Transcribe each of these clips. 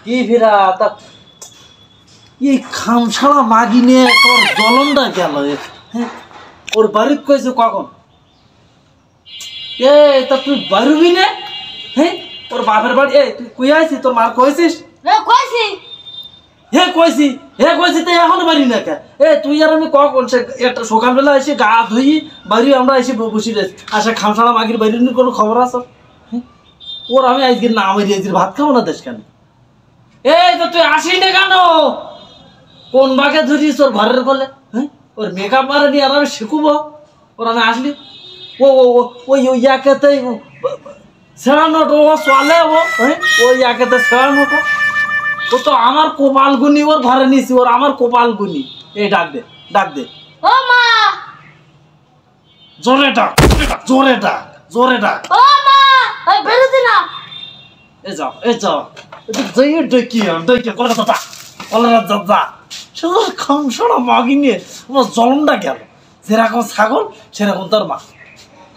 কি ফিরা তা এই খামছাড়া মাগি নিয়ে তোর জ্বলনটা গেল। হ্যাঁ, ওর বাড়ি কইছে কখন? তা তুই বাড়বি না? হ্যাঁ, তোর বাপের বাড়ি তুই কই আইছিস? তোর মার কইছিস? কইছি তো এখনো বাড়ি না কে? তুই আর আমি কখন একটা সকালবেলা এসে গা ধুই বাড়ি আমরা এসে বসি রে আচ্ছা খামছাড়া মাগির বাড়ির কোনো খবর আছে? হ্যাঁ, ওর আমি আজকে না মারি আজকে ভাত খাবো না দেশ কেন? তো তুই আসি না কেন? কোন বাঘে ধরিস ওর ঘরের বলে? হ্যাঁ, ওর মেকআপ মারা নিয়ে আর আমি শিখবো ওর আমি আসলি ওই ইয়াকেতে সেরানোটো ও চলে ও। হ্যাঁ, ওই ইয়াকেতে সেরানোটো ও তো আমার কোপাল গুনি ওর ঘরে নিছি। ওর আমার কোপাল গুনি। এই ডাক দে ও মা, জোরে ডাক জোরে ডাক ও মা, এই বেরোতে না। যাও কলকাতা যা শুধু খামছাড়া মাগি নিয়ে আমার জলমটা গেল। যেরকম ছাগল সেরকম তোর মা।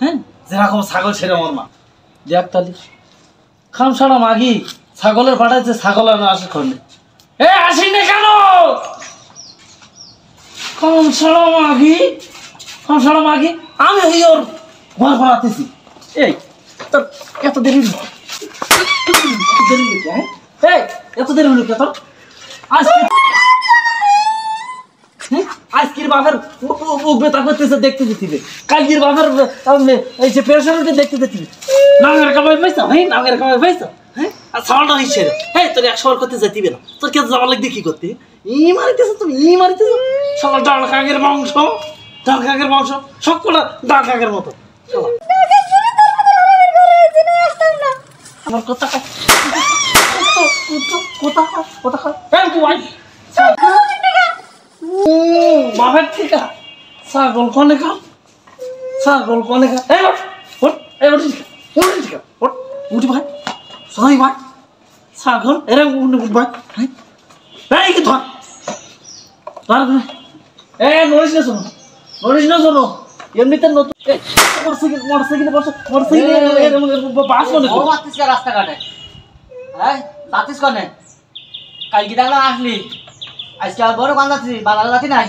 হ্যাঁ, যেরকম ছাগল সেরকম মা। দেখ তালি খামছাড়া মাগি ছাগলের পাঠাইছে, ছাগলের না আসে খন্ডে। আসি না কেন? খামছাড়া মাগি আমি হই ওর ঘর ভাড়াতেছি। তোর এত দেরি এত দেরি হলো কে তোর? আজকের বাপের মুখ বেতা করতেছে দেখতে দিতে, কালকের বাপের এই যে পেশারটি দেখতে দিতে। নামের কামাই পাইছ? হ্যাঁ, নামের কামাই পাইছ? হ্যাঁ, আর সামানটা নিচ্ছে তোর 100 বার করতে যাইতিবে না। তোর কে যাওয়ার লাগবে কি করতে? তুমি সকাল ডাল কাকের মাংস সবকটা ডাল কাকের মতো। আমার কথা বাপের ঠিকা ছাগল কনে খা উঠি ভাই সবাই ভাই ছাগল এরা ভাই কি ধর নড়িস না শোনো এমনিতে নতুন মোটরসাইকেল বাস মনে রাস্তাঘাটে। হ্যাঁ, যাতিস কনে? কালকে দেখলাম আসলি, আজকে আর বড় কান যাচ্ছিস, বাজারে যাচ্ছি নাই?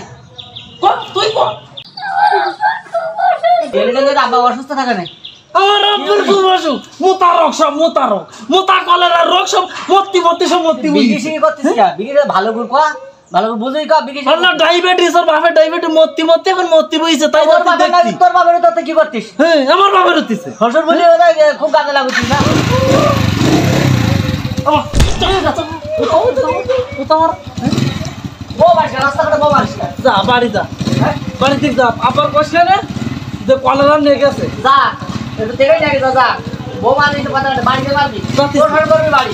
তুই আব্বা অসুস্থ থাকে না? ভালো বুঝি ডায়াবেটিস আর বাপের ডায়াবেটিস মত্তি এখন মত্তি বইছে। তাই তোর বাবার তো কি করতিস? হ্যাঁ, আমার বাবার হতিছে ফসল বলি খুব কাজে লাগুছিস না? যা বাড়ি যা, বাড়ি থেকে যা। আবার কষলে না যে কলেরা নিয়ে গেছে, যা একটু দেখেই না গেছে। যা বউ মারি বাড়িতে মারবি, করবি বাড়ি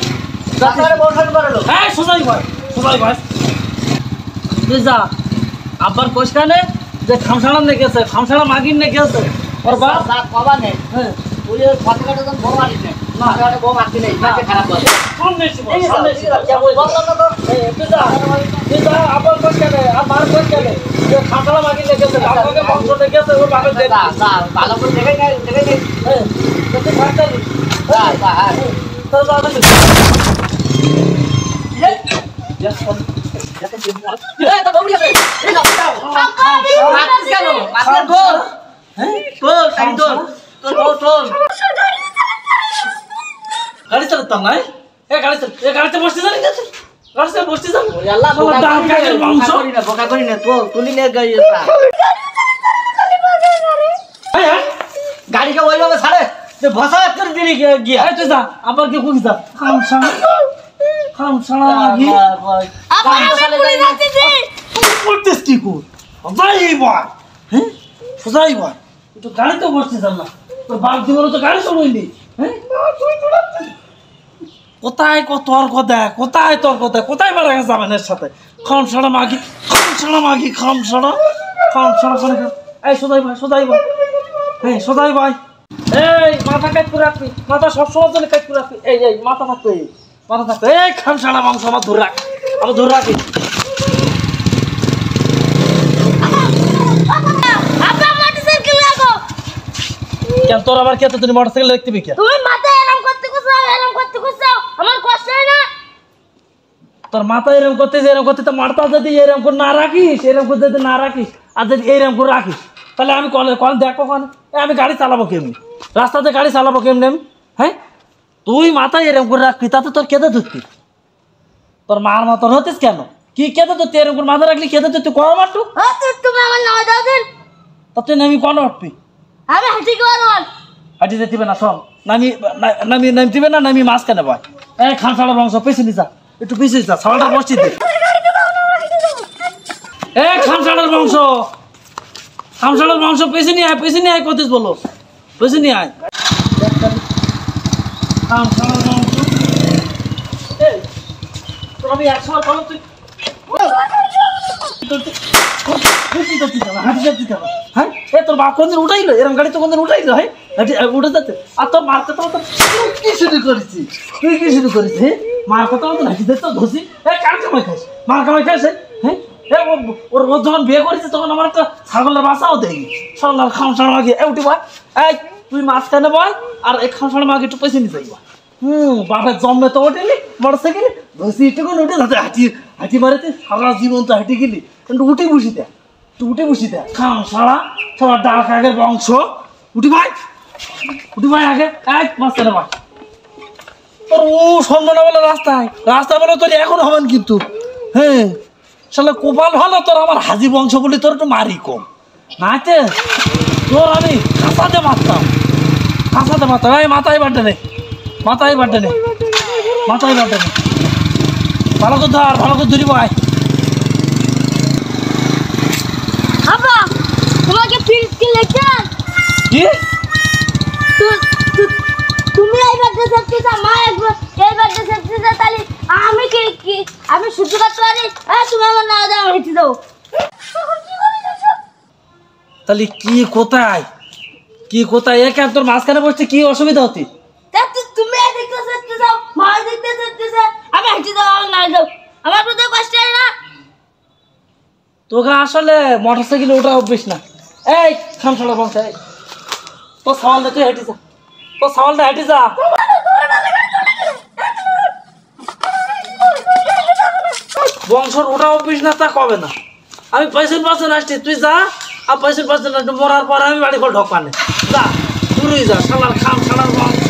সোজাই ভাই তুই যা। আবার কষলে যে খামছাড়া নিয়ে গেছে, খামছাড়া মাগির নিয়ে গেছে ওর বাপ কবা নেই। হ্যাঁ, তুই ফটো কাটে তো বউ মারিস না, বউ মারতি নেই, খারাপ বল। আবার কষলে আমার কষলে খামছাড়া মাগির নিয়ে গেছে, মাংস নিয়ে গেছে ওর বাপের। ভালো করে দেখে নেই গাড়ি চালাতাম নাই? গাড়িতে বসতে জানি বোকা করি না তো তুলি নে গাড়িকে ওইভাবে ছাড়ে ভসা করে দিলি গিয়া। যা আবার কে কই যা খামছাড়া মাগি করতেছ কি কর সোজাই ভাই তো গাড়িতে বসতেছিলাম না। তোর বাপ জীবনে তো গাড়ি চলইনি। হ্যাঁ, কোথায় তর্ক দেয়, কোথায় বেড়া গেছে আমাদের সাথে? খামছাড়া মাগি খামছাড়া করে। এই সোজাই ভাই হ্যাঁ সোজাই ভাই, এই মাথা কাট করে রাখবি, মাথা সবসময় জন্য কাট করে রাখবি। এই মাথা থাকবে এই খামছাড়া মাংস আমার ধরে রাখ। আমার ধরে রাখিস। কেন তোর আবার কে তুই মোটরসাইকেল দেখতে পেয়ে কে? তুমি মাথায় এরকম করতে কুছাও আমার কষ্ট হয় না? তোর মাথা এরকম করতে তো মারতা যদি এরকম করে না রাখিস, এরকম করে যদি না রাখিস আর যদি এরকম করে রাখিস তাহলে আমি কল দেখো কখন আমি গাড়ি চালাবো কেমনি, রাস্তাতে গাড়ি চালাবো কেমনি আমি? হ্যাঁ তুই মাথায় এরকম করে রাখবি তাতে তোর কেঁদে ধরতি? তোর মার মতন হতিস কেন? কি কেঁদে ধরতি? এরকম করে মাথা রাখলি কেঁদে ধরতি কর মারটু? তুমি আমার নামে দাও দিন। তা তুই নামি কন উঠবি? আমি হাঁটি কি পারবো? হাঁটি যেতে না শোন, নামিতিবে না নামি মাছ কেন ভাই? খান ছাড়ার বংশ পেছনে যা, একটু পিছিয়ে যা, ছাড়াটা বসছি দে। খামসাড়ার বংশ, খামসাড়ার বংশ পেছনে আয় কতিস বলো, পেছনে আয়। খামসাড়ার বংশ তোর আমি একসময় বলো তুই হাঁটি যাচ্ছি কেন? হ্যাঁ তোর বাপ কোনদিন উঠাইলো এরকম গাড়ি? তো কোনদিন উঠাইলো? হ্যাঁ উঠে যাচ্ছে। আর তোর মার কথা কি শুরু করেছিস? তুই কি শুরু করেছিস? হ্যাঁ মার কথা মতো হাঁটি দিতে ধসি। কার কামাই খাস? মার কামাই খাস? হ্যাঁ ওর যখন বিয়ে করেছে তখন আমার একটা ছাগলের বাসাও দেখি সন্ধ্যার খামসাড় মাগিয়ে উঠি বয়। তুই মাঝখানে বয় আর এই খামসাড় মাগি একটু পেছনে যাইবা। বাপের জন্মে তো ওঠেনি মোটরসাইকেলে, ধসি একটুকুন উঠে যাতে হাঁটি মারিতে সারা জীবন তো হাঁটি গেলি, কিন্তু উঠে বসি দেয়, তুই উঠে বসি দেয়। খামসাড়া সবার ডাক আগের বংশ, উঠি ভাই আগে মাঝখানে ভাই। তোর সন্ধ্যা বলে রাস্তা বলে তোর এখন হবেন কিন্তু। হ্যাঁ শালা কপাল ভালো তোর, আমার হাজি বংশ বলি তোর একটু মারি কম নাচে তোর আমি কাঁচাতে মারতাম। মাথায় বাটে নে ভালো করে ধর, ভালো করে ধরি ভাই। আব্বা তোমাকে ফিল্ড কি লেখেন? কি তুমি এইবার যে সত্যিটা মা একবার এইবার যে সত্যিটা তাহলে আমি কি আমি সহ্য করতে পারি? তুমি আমার না দাও হেঁটে দাও। তাহলে কি কোথায় একে তোর মাঝখানে বসছে কি অসুবিধা হতি? তুমি দেখতে সত্যি যাও, মা দেখতে সত্যি যাও, আমি হেঁটে দাও আমার না দাও, আমার বুঝতে কষ্ট হয় না? তোকে আসলে মোটরসাইকেলে ওঠা অভ্যেস না। খামসাড়া বংশ তোর সওয়ালটা তুই হেঁটে যা, তোর সওয়ালটা হেঁটে যা। বংশর ওটা অভ্যেস না তা কবে না? আমি পয়সা আসছি, তুই যা। আর পয়সা মরার পর আমি বাড়ি করে ঢোকানে যা, দূরেই যা শালার খামসাড়ার বংশ।